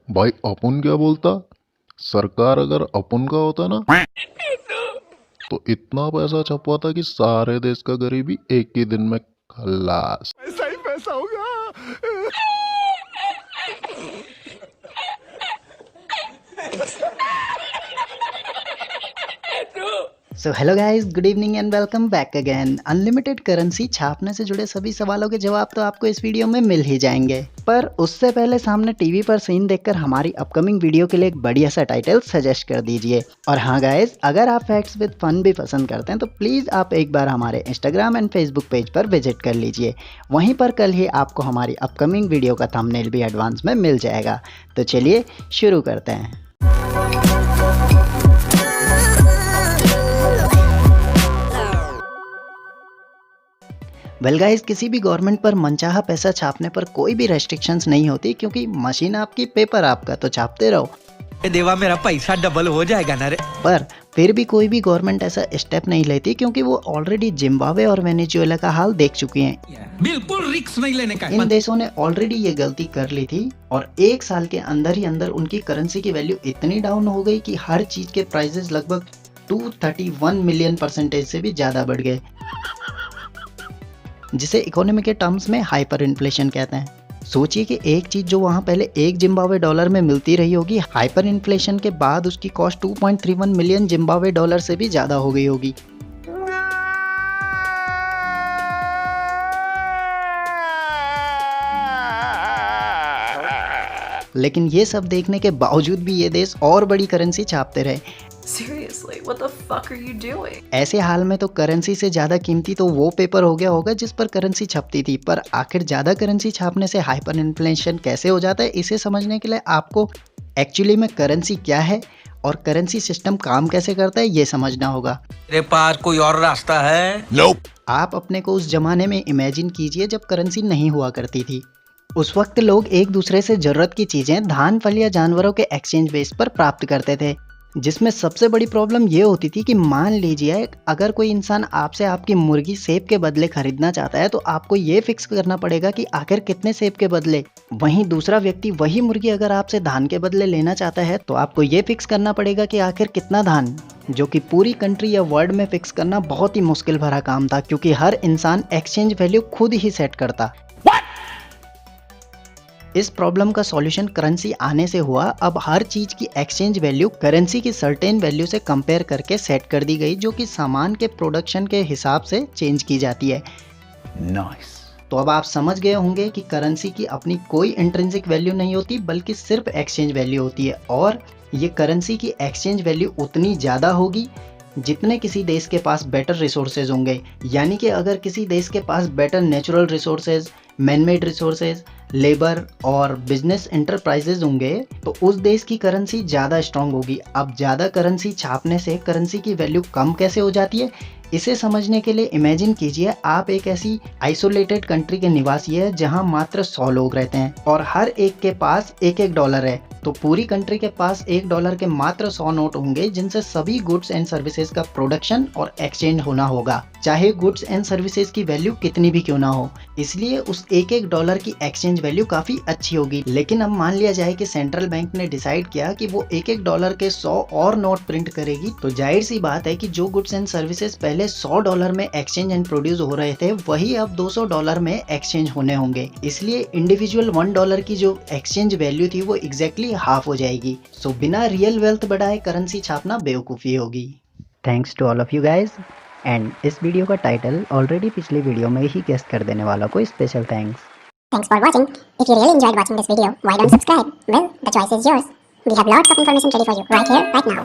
भाई अपन क्या बोलता? सरकार अगर अपन का होता ना तो इतना पैसा छपवाता कि सारे देश का गरीबी एक ही दिन में खलास। ऐसा ही पैसा होगा। So hello guys, good evening and welcome back again. Unlimited currency छापने से जुड़े सभी सवालों के जवाब तो आपको इस वीडियो में मिल ही जाएंगे, पर उससे पहले सामने टीवी पर सीन देखकर हमारी अपकमिंग वीडियो के लिए एक बढ़िया सा टाइटल सजेस्ट कर दीजिए। और हाँ गाइस, अगर आप फैक्ट्स विद फन भी पसंद करते हैं तो प्लीज़ आप एक बार हमारे इंस्टाग्राम एंड फेसबुक पेज पर विजिट कर लीजिए। वहीं पर कल ही आपको हमारी अपकमिंग वीडियो का थंबनेल भी एडवांस में मिल जाएगा। तो चलिए शुरू करते हैं। वेल गाइस, किसी भी गवर्नमेंट पर मनचाहा पैसा छापने पर कोई भी रेस्ट्रिक्शंस नहीं होती, क्योंकि मशीन आपकी, पेपर आपका, तो छापते रहो। देवा मेरा पैसा डबल हो जाएगा ना रे। पर फिर भी कोई भी गवर्नमेंट ऐसा स्टेप नहीं लेती, क्योंकि वो ऑलरेडी जिम्बाब्वे और वेनेजुएला का हाल देख चुकी हैं। बिल्कुल रिस्क नहीं लेने का। इन देशों ने ऑलरेडी ये गलती कर ली थी और एक साल के अंदर ही अंदर उनकी करेंसी की वैल्यू इतनी डाउन हो गई कि हर चीज के प्राइसेस लगभग 231 मिलियन % से भी ज्यादा बढ़ गए, जिसे इकोनॉमी के टर्म्स में हाइपर इन्फ्लेशन कहते हैं। सोचिए कि एक चीज जो वहां पहले एक जिम्बाब्वे डॉलर में मिलती रही होगी, हाइपर इन्फ्लेशन के बाद उसकी कॉस्ट 2.31 मिलियन जिम्बाब्वे डॉलर से भी ज्यादा हो गई होगी। लेकिन ये सब देखने के बावजूद भी ये देश और बड़ी करेंसी छापते रहे। Seriously, what the fuck are you doing? ऐसे हाल में तो करेंसी से ज्यादा कीमती तो वो पेपर हो गया होगा जिस पर करेंसी छपती थी। पर आखिर ज्यादा करेंसी छापने से हाइपर इन्फ्लेशन कैसे हो जाता है, इसे समझने के लिए आपको एक्चुअली में करेंसी क्या है और करेंसी सिस्टम काम कैसे करता है ये समझना होगा। तेरे पास कोई और रास्ता है? आप अपने को उस जमाने में इमेजिन कीजिए जब करेंसी नहीं हुआ करती थी। उस वक्त लोग एक दूसरे से जरूरत की चीजें धान, फल या जानवरों के एक्सचेंज बेस पर प्राप्त करते थे, जिसमें सबसे बड़ी प्रॉब्लम ये होती थी कि मान लीजिए अगर कोई इंसान आपसे आपकी मुर्गी सेब के बदले खरीदना चाहता है तो आपको ये फिक्स करना पड़ेगा कि आखिर कितने सेब के बदले। वहीं दूसरा व्यक्ति वही मुर्गी अगर आपसे धान के बदले लेना चाहता है तो आपको ये फिक्स करना पड़ेगा कि आखिर कितना धान, जो कि पूरी कंट्री या वर्ल्ड में फिक्स करना बहुत ही मुश्किल भरा काम था, क्योंकि हर इंसान एक्सचेंज वैल्यू खुद ही सेट करता। इस प्रॉब्लम का सॉल्यूशन करेंसी आने से हुआ। अब हर चीज की एक्सचेंज वैल्यू करेंसी की सर्टेन वैल्यू से कंपेयर करके सेट कर दी गई, जो कि सामान के प्रोडक्शन के हिसाब से चेंज की जाती है। नाइस। तो अब आप समझ गए होंगे कि करेंसी की अपनी कोई इंट्रिंसिक वैल्यू नहीं होती, बल्कि सिर्फ एक्सचेंज वैल्यू होती है। और ये करेंसी की एक्सचेंज वैल्यू उतनी ज़्यादा होगी जितने किसी देश के पास बेटर रिसोर्सेज होंगे। यानी कि अगर किसी देश के पास better natural resources, manmade resources, labour और बिजनेस एंटरप्राइजेज होंगे तो उस देश की करेंसी ज़्यादा स्ट्रांग होगी। अब ज़्यादा करेंसी छापने से करेंसी की वैल्यू कम कैसे हो जाती है, इसे समझने के लिए इमेजिन कीजिए आप एक ऐसी आइसोलेटेड कंट्री के निवासी है जहां मात्र 100 लोग रहते हैं और हर एक के पास एक डॉलर है। तो पूरी कंट्री के पास $1 के मात्र 100 नोट होंगे, जिनसे सभी गुड्स एंड सर्विसेज का प्रोडक्शन और एक्सचेंज होना होगा, चाहे गुड्स एंड सर्विसेज की वैल्यू कितनी भी क्यों ना हो। इसलिए उस एक डॉलर की एक्सचेंज वैल्यू काफी अच्छी होगी। लेकिन अब मान लिया जाए कि सेंट्रल बैंक ने डिसाइड किया कि वो एक डॉलर के 100 और नोट प्रिंट करेगी, तो जाहिर सी बात है कि जो गुड्स एंड सर्विसेज पहले $100 में एक्सचेंज एंड प्रोड्यूस हो रहे थे, वही अब $200 में एक्सचेंज होने होंगे। इसलिए इंडिविजुअल $1 की जो एक्सचेंज वैल्यू थी वो एग्जैक्टली हाफ हो जाएगी। सो बिना रियल वेल्थ बढ़ाए करेंसी छापना बेवकूफ़ी होगी। Thanks to all of you guys. And इस वीडियो का टाइटल ऑलरेडी पिछली वीडियो में ही गेस कर देने वालों को special thanks. Thanks for watching. If you really enjoyed watching this video, why don't subscribe? Well, the choice is yours. We have lots of information ready for you right here, right now.